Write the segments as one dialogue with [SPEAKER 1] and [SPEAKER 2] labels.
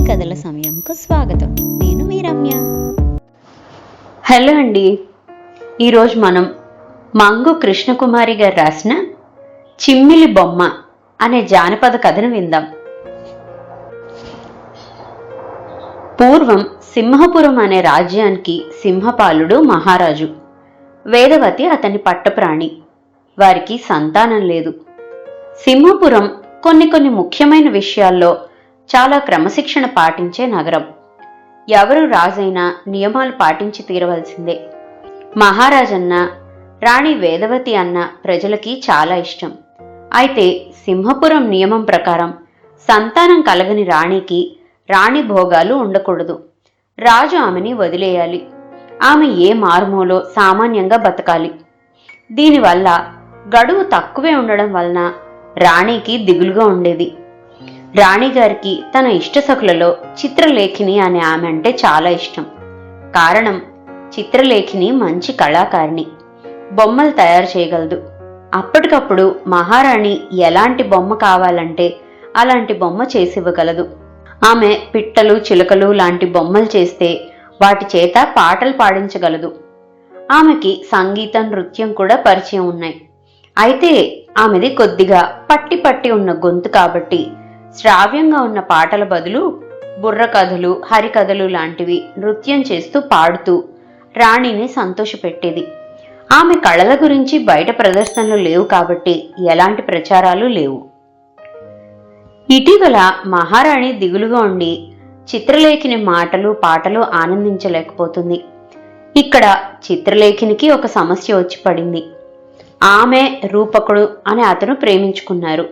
[SPEAKER 1] కథల సమయంకు స్వాగతం. నేను మీ రమ్య.
[SPEAKER 2] హలో అండి. ఈరోజు మనం మంగు కృష్ణకుమారి గారు రాసిన చిమ్మిలి బొమ్మ అనే జానపద కథను విందాం. పూర్వం సింహపురం అనే రాజ్యానికి సింహపాలుడు మహారాజు. వేదవతి అతని పట్టప్రాణి. వారికి సంతానం లేదు. సింహపురం కొన్ని ముఖ్యమైన విషయాల్లో చాలా క్రమశిక్షణ పాటించే నగరం. ఎవరు రాజైనా నియమాలు పాటించి తీరవలసిందే. మహారాజన్న, రాణి వేదవతి అన్న ప్రజలకి చాలా ఇష్టం. అయితే సింహపురం నియమం ప్రకారం సంతానం కలగని రాణికి రాణి భోగాలు ఉండకూడదు. రాజు ఆమెని వదిలేయాలి. ఆమె ఏ మారుమూలో సామాన్యంగా బతకాలి. దీనివల్ల గడువు తక్కువే ఉండడం వలన రాణికి దిగులుగా ఉండేది. రాణిగారికి తన ఇష్టసఖులలో చిత్రలేఖిని అనే ఆమె అంటే చాలా ఇష్టం. కారణం, చిత్రలేఖిని మంచి కళాకారిణి, బొమ్మలు తయారు చేయగలదు. అప్పటికప్పుడు మహారాణి ఎలాంటి బొమ్మ కావాలంటే అలాంటి బొమ్మ చేసివ్వగలదు. ఆమె పిట్టలు చిలుకలు లాంటి బొమ్మలు చేస్తే వాటి చేత పాటలు పాడించగలదు. ఆమెకి సంగీతం నృత్యం కూడా పరిచయం ఉన్నాయి. అయితే ఆమెది కొద్దిగా పట్టి ఉన్న గొంతు కాబట్టి శ్రావ్యంగా ఉన్న పాటల బదులు బుర్ర కథలు, హరికథలు లాంటివి నృత్యం చేస్తూ పాడుతూ రాణిని సంతోషపెట్టేది. ఆమె కళల గురించి బయట ప్రదర్శనలు లేవు కాబట్టి ఎలాంటి ప్రచారాలు లేవు. ఇటీవల మహారాణి దిగులుగా ఉండి చిత్రలేఖిని మాటలు పాటలు ఆనందించలేకపోతుంది. ఇక్కడ చిత్రలేఖినికి ఒక సమస్య వచ్చి పడింది. ఆమె రూపకుడు అని అతను ప్రేమించుకున్నారు.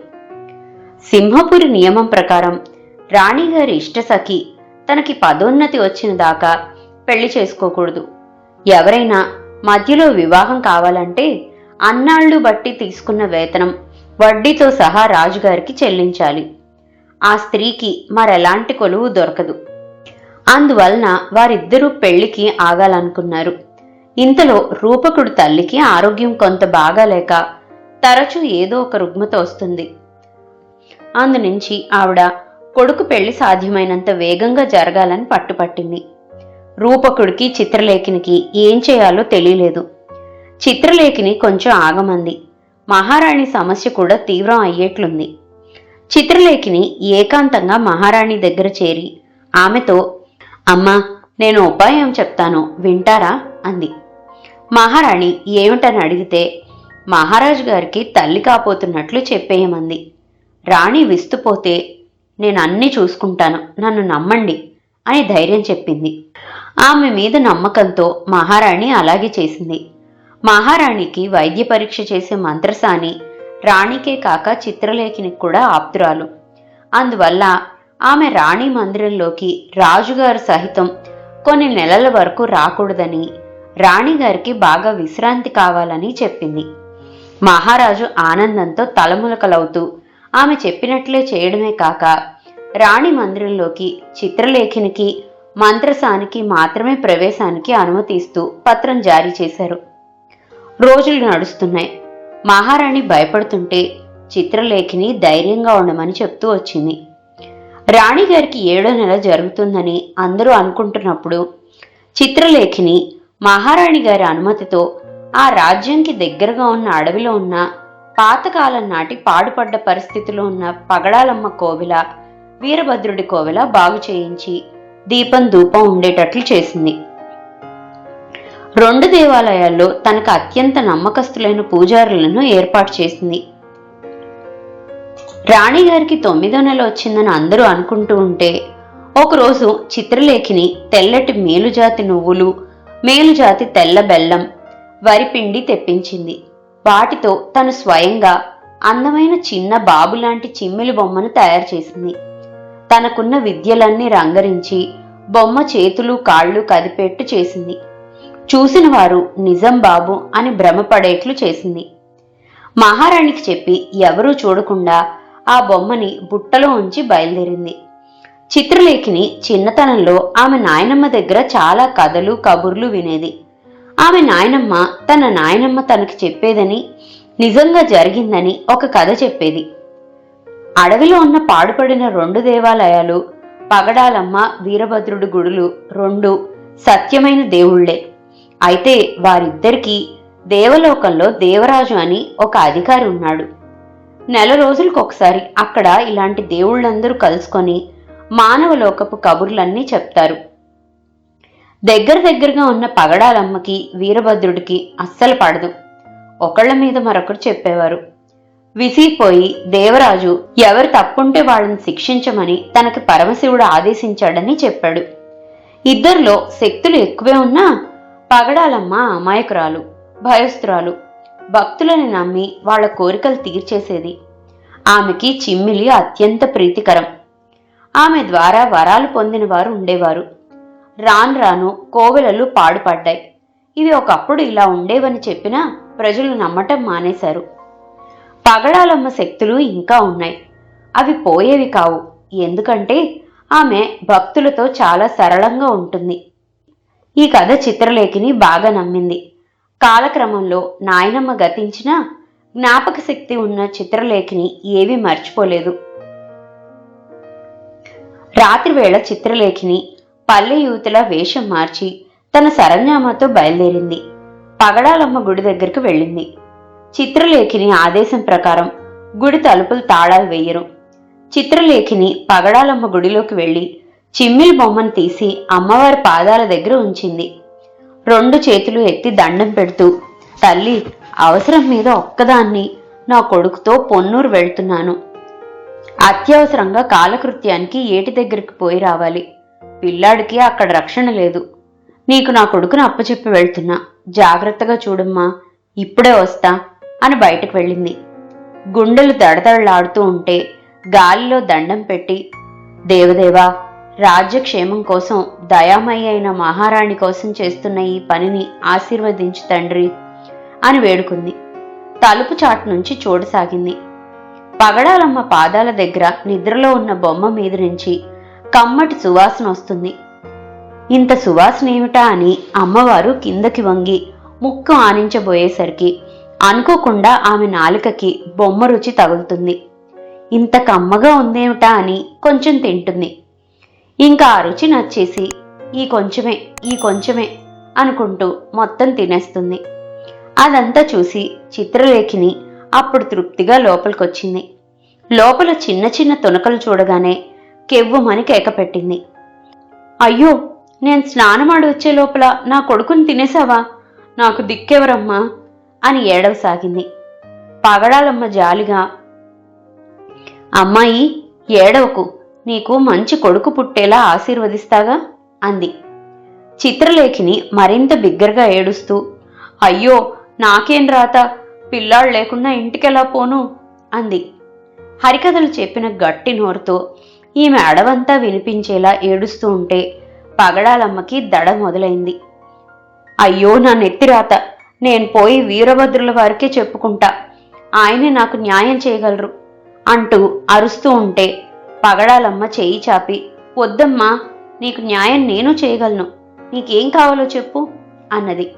[SPEAKER 2] సింహపురి నియమం ప్రకారం రాణిగారి ఇష్టసఖి తనకి పదోన్నతి వచ్చిన దాకా పెళ్లి చేసుకోకూడదు. ఎవరైనా మధ్యలో వివాహం కావాలంటే అన్నాళ్లు బట్టి తీసుకున్న వేతనం వడ్డీతో సహా రాజుగారికి చెల్లించాలి. ఆ స్త్రీకి మరెలాంటి కొలువు దొరకదు. అందువలన వారిద్దరూ పెళ్లికి ఆగాలనుకున్నారు. ఇంతలో రూపకుడు తల్లికి ఆరోగ్యం కొంత బాగాలేక తరచూ ఏదో ఒక రుగ్మత వస్తుంది. అందునుంచి ఆవిడ కొడుకు పెళ్లి సాధ్యమైనంత వేగంగా జరగాలని పట్టుపట్టింది. రూపకుడికి చిత్రలేఖినికి ఏం చేయాలో తెలియలేదు. చిత్రలేఖిని కొంచెం ఆగమంది. మహారాణి సమస్య కూడా తీవ్రం అయ్యేట్లుంది. చిత్రలేఖిని ఏకాంతంగా మహారాణి దగ్గర చేరి ఆమెతో, అమ్మా, నేను ఉపాయం చెప్తాను, వింటారా అంది. మహారాణి ఏమిటని అడిగితే మహారాజు గారికి తల్లి కాపోతున్నట్లు చెప్పేయమంది. రాణి విస్తుపోతే, నేను అన్నీ చూసుకుంటాను, నన్ను నమ్మండి అని ధైర్యం చెప్పింది. ఆమె మీద నమ్మకంతో మహారాణి అలాగే చేసింది. మహారాణికి వైద్య పరీక్ష చేసే మంత్రసాని రాణికే కాక చిత్రలేఖినికి కూడా ఆప్తురాలు. అందువల్ల ఆమె రాణి మందిరంలోకి రాజుగారు సహితం కొన్ని నెలల వరకు రాకూడదని, రాణిగారికి బాగా విశ్రాంతి కావాలని చెప్పింది. మహారాజు ఆనందంతో తలములకలవుతూ ఆమె చెప్పినట్లే చేయడమే కాక రాణి మందిరంలోకి చిత్రలేఖినికి మంత్రసానికి మాత్రమే ప్రవేశానికి అనుమతి ఇస్తూ పత్రం జారీ చేశారు. రోజులు నడుస్తున్నాయి. మహారాణి భయపడుతుంటే చిత్రలేఖిని ధైర్యంగా ఉండమని చెప్తూ వచ్చింది. రాణిగారికి 7వ నెల జరుగుతుందని అందరూ అనుకుంటున్నప్పుడు చిత్రలేఖిని మహారాణి గారి అనుమతితో ఆ రాజ్యంకి దగ్గరగా ఉన్న అడవిలో ఉన్న పాతకాలం నాటి పాడుపడ్డ పరిస్థితిలో ఉన్న పగడాలమ్మ కోవిల, వీరభద్రుడి కోవిల బాగు చేయించి దీపం ధూపం ఉండేటట్లు చేసింది. 2 దేవాలయాల్లో తనకు అత్యంత నమ్మకస్తులైన పూజారులను ఏర్పాటు చేసింది. రాణిగారికి 9వ నెల వచ్చిందని అందరూ అనుకుంటూ ఉంటే ఒకరోజు చిత్రలేఖిని తెల్లటి మేలుజాతి నువ్వులు, మేలుజాతి తెల్ల బెల్లం, వరిపిండి తెప్పించింది. వాటితో తను స్వయంగా అందమైన చిన్న బాబులాంటి చిమ్మిలి బొమ్మను తయారు చేసింది. తనకున్న విద్యలన్నీ రంగరించి బొమ్మ చేతులు కాళ్ళు కదిపెట్టు చేసింది. చూసిన వారు నిజం బాబు అని భ్రమపడేట్లు చేసింది. మహారాణికి చెప్పి ఎవరూ చూడకుండా ఆ బొమ్మని బుట్టలో ఉంచి బయలుదేరింది. చిత్రలేఖిని చిన్నతనంలో ఆమె నాయనమ్మ దగ్గర చాలా కథలు కబుర్లు వినేది. ఆమె నాయనమ్మ తన నాయనమ్మ తనకి చెప్పేదని, నిజంగా జరిగిందని ఒక కథ చెప్పేది. అడవిలో ఉన్న పాడుపడిన 2 దేవాలయాలు పగడాలమ్మ వీరభద్రుడి గుడులు రెండు సత్యమైన దేవుళ్లే. అయితే వారిద్దరికీ దేవలోకంలో దేవరాజు అని ఒక అధికారి ఉన్నాడు. నెల రోజులకొకసారి అక్కడ ఇలాంటి దేవుళ్ళందరూ కలుసుకొని మానవలోకపు కబుర్లన్నీ చెప్తారు. దగ్గరగా ఉన్న పగడాలమ్మకి వీరభద్రుడికి అస్సలు పడదు. ఒకళ్ళ మీద మరొకరు చెప్పేవారు. విసిగిపోయి దేవరాజు ఎవరు తప్పుంటే వాళ్ళని శిక్షించమని తనకి పరమశివుడు ఆదేశించాడని చెప్పాడు. ఇద్దరిలో శక్తులు ఎక్కువే ఉన్నా పగడాలమ్మ అమాయకురాలు, భయస్తురాలు. భక్తులని నమ్మి వాళ్ల కోరికలు తీర్చేసేది. ఆమెకి చిమ్మిలి అత్యంత ప్రీతికరం. ఆమె ద్వారా వరాలు పొందిన వారు ఉండేవారు. రాను రాను కోవెలలు పాడుపడ్డాయి. ఇవి ఒకప్పుడు ఇలా ఉండేవని చెప్పినా ప్రజలు నమ్మటం మానేశారు. పగడాలమ్మ శక్తులు ఇంకా ఉన్నాయి. అవి పోయేవి కావు. ఎందుకంటే ఆమె భక్తులతో చాలా సరళంగా ఉంటుంది. ఈ కథ చిత్రలేఖిని బాగా నమ్మింది. కాలక్రమంలో నాయనమ్మ గతించినా జ్ఞాపక శక్తి ఉన్న చిత్రలేఖిని ఏవీ మర్చిపోలేదు. రాత్రివేళ చిత్రలేఖిని పల్లె యువతిలా వేషం మార్చి తన సరంజామాతో బయలుదేరింది. పగడాలమ్మ గుడి దగ్గరికి వెళ్ళింది. చిత్రలేఖిని ఆదేశం ప్రకారం గుడి తలుపులు తాళాలు వేయరు. చిత్రలేఖిని పగడాలమ్మ గుడిలోకి వెళ్లి చిమ్మిలి బొమ్మను తీసి అమ్మవారి పాదాల దగ్గర ఉంచింది. రెండు చేతులు ఎత్తి దండం పెడుతూ, తల్లి, అవసరం మీద ఒక్కదాన్ని నా కొడుకుతో పొన్నూరు వెళ్తున్నాను. అత్యవసరంగా కాలకృత్యానికి ఏటి దగ్గరికి పోయి రావాలి. పిల్లాడికి అక్కడ రక్షణ లేదు. నీకు నా కొడుకును అప్పచెప్పి వెళ్తున్నా. జాగ్రత్తగా చూడమ్మా, ఇప్పుడే వస్తా అని బయటకు వెళ్ళింది. గుండెలు దడదడలాడుతూ ఉంటే గాలిలో దండం పెట్టి, దేవదేవా, రాజ్యక్షేమం కోసం దయామయ్య అయిన మహారాణి కోసం చేస్తున్న ఈ పనిని ఆశీర్వదించు తండ్రి అని వేడుకుంది. తలుపు చాటు నుంచి చూడసాగింది. పగడాలమ్మ పాదాల దగ్గర నిద్రలో ఉన్న బొమ్మ మీద నుంచి కమ్మటి సువాసన వస్తుంది. ఇంత సువాసన ఏమిటా అని అమ్మవారు కిందకి వంగి ముక్కు ఆనించబోయేసరికి అనుకోకుండా ఆమె నాలుకకి బొమ్మ రుచి తగులుతుంది. ఇంత కమ్మగా ఉందేమిటా అని కొంచెం తింటుంది. ఇంకా ఆ రుచి నచ్చేసి ఈ కొంచెమే అనుకుంటూ మొత్తం తినేస్తుంది. అదంతా చూసి చిత్రలేఖిని అప్పుడు తృప్తిగా లోపలికొచ్చింది. లోపల చిన్న చిన్న తునకలు చూడగానే కెవ్వుమని కేకపెట్టింది. అయ్యో, నేను స్నానమాడి వచ్చే లోపల నా కొడుకుని తినేసావా? నాకు దిక్కెవరమ్మా అని ఏడవసాగింది. పగడాలమ్మ జాలిగా, అమ్మాయి, ఏడవకు, నీకు మంచి కొడుకు పుట్టేలా ఆశీర్వదిస్తాగా అంది. చిత్రలేఖిని మరింత బిగ్గరగా ఏడుస్తూ, అయ్యో, నాకేం రాత, పిల్లాడు లేకుండా ఇంటికెలా పోను అంది. హరికథలు చెప్పిన గట్టి నోరుతో ఈమె అడవంతా వినిపించేలా ఏడుస్తూ ఉంటే పగడాలమ్మకి దడ మొదలైంది. అయ్యో, నా నెత్తిరాత, నేను పోయి వీరభద్రుల వారికే చెప్పుకుంటా, ఆయనే నాకు న్యాయం చేయగలరు అంటూ అరుస్తూ ఉంటే పగడాలమ్మ చేయి చాపి, వద్దమ్మా, నీకు న్యాయం నేను చేయగలను, నీకేం కావాలో చెప్పు అన్నది.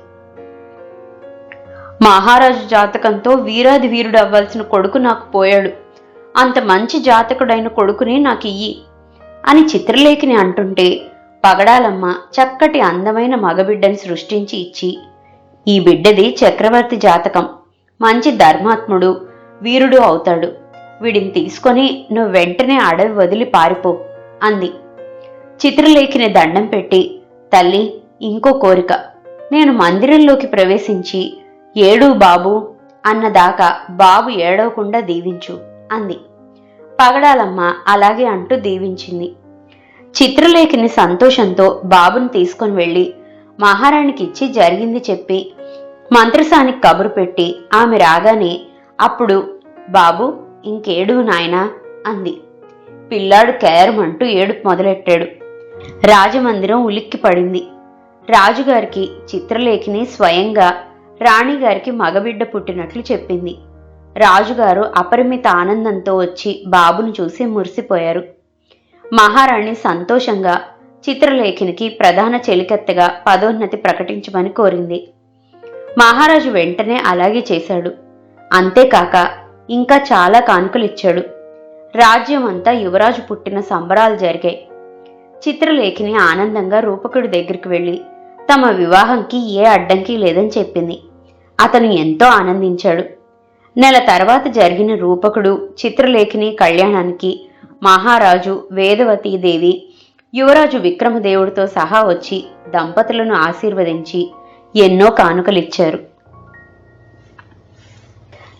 [SPEAKER 2] మహారాజు జాతకంతో వీరాది వీరుడు అవ్వాల్సిన కొడుకు నాకు పోయాడు. అంత మంచి జాతకుడైన కొడుకుని నాకు ఇయ్యి అని చిత్రలేఖిని అంటుంటే పగడాలమ్మ చక్కటి అందమైన మగబిడ్డని సృష్టించి ఇచ్చి, ఈ బిడ్డది చక్రవర్తి జాతకం, మంచి ధర్మాత్ముడు, వీరుడు అవుతాడు. వీడిని తీసుకొని నువ్వు వెంటనే అడవి వదిలి పారిపో అంది. చిత్రలేఖిని దండం పెట్టి, తల్లి, ఇంకో కోరిక. నేను మందిరంలోకి ప్రవేశించి ఏడు బాబు అన్నదాకా బాబు ఏడవకుండా దీవించు అంది. పగడాలమ్మ అలాగే అంటూ దీవించింది. చిత్రలేఖిని సంతోషంతో బాబుని తీసుకుని వెళ్లి మహారాణికి ఇచ్చి జరిగింది చెప్పి మంత్రసానికి కబురు పెట్టి ఆమె రాగానే, అప్పుడు బాబు, ఇంకేడు నాయనా అంది. పిల్లాడు కేరమంటూ ఏడుపు మొదలెట్టాడు. రాజమందిరం ఉలిక్కి పడింది. రాజుగారికి చిత్రలేఖిని స్వయంగా రాణిగారికి మగబిడ్డ పుట్టినట్లు చెప్పింది. రాజుగారు అపరిమిత ఆనందంతో వచ్చి బాబును చూసి మురిసిపోయారు. మహారాణి సంతోషంగా చిత్రలేఖినికి ప్రధాన చెలికత్తెగా పదోన్నతి ప్రకటించమని కోరింది. మహారాజు వెంటనే అలాగే చేశాడు. అంతేకాక ఇంకా చాలా కానుకలిచ్చాడు. రాజ్యమంతా యువరాజు పుట్టిన సంబరాలు జరిగాయి. చిత్రలేఖిని ఆనందంగా రూపకుడి దగ్గరికి వెళ్ళి తమ వివాహంకి ఏ అడ్డంకి లేదని చెప్పింది. అతను ఎంతో ఆనందించాడు. నెల తర్వాత జరిగిన రూపకుడు చిత్రలేఖిని కళ్యాణానికి మహారాజు వేదవతీదేవి, యువరాజు విక్రమదేవుడితో సహా వచ్చి దంపతులను ఆశీర్వదించి ఎన్నో కానుకలిచ్చారు.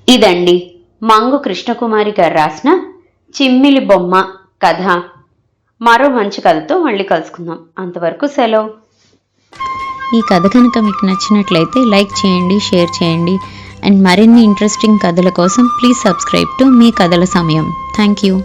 [SPEAKER 2] ఇదండి మంగు కృష్ణకుమారి గారు రాసిన చిమ్మిలి బొమ్మ కథ. మరో మంచి కథతో మళ్ళీ కలుసుకుందాం. అంతవరకు సెలవు.
[SPEAKER 1] ఈ కథ కనుక మీకు నచ్చినట్లయితే లైక్ చేయండి, షేర్ చేయండి. అండ్ మరిన్ని ఇంట్రెస్టింగ్ కథల కోసం ప్లీజ్ సబ్స్క్రైబ్ టు మీ కథల సమయం. Thank you.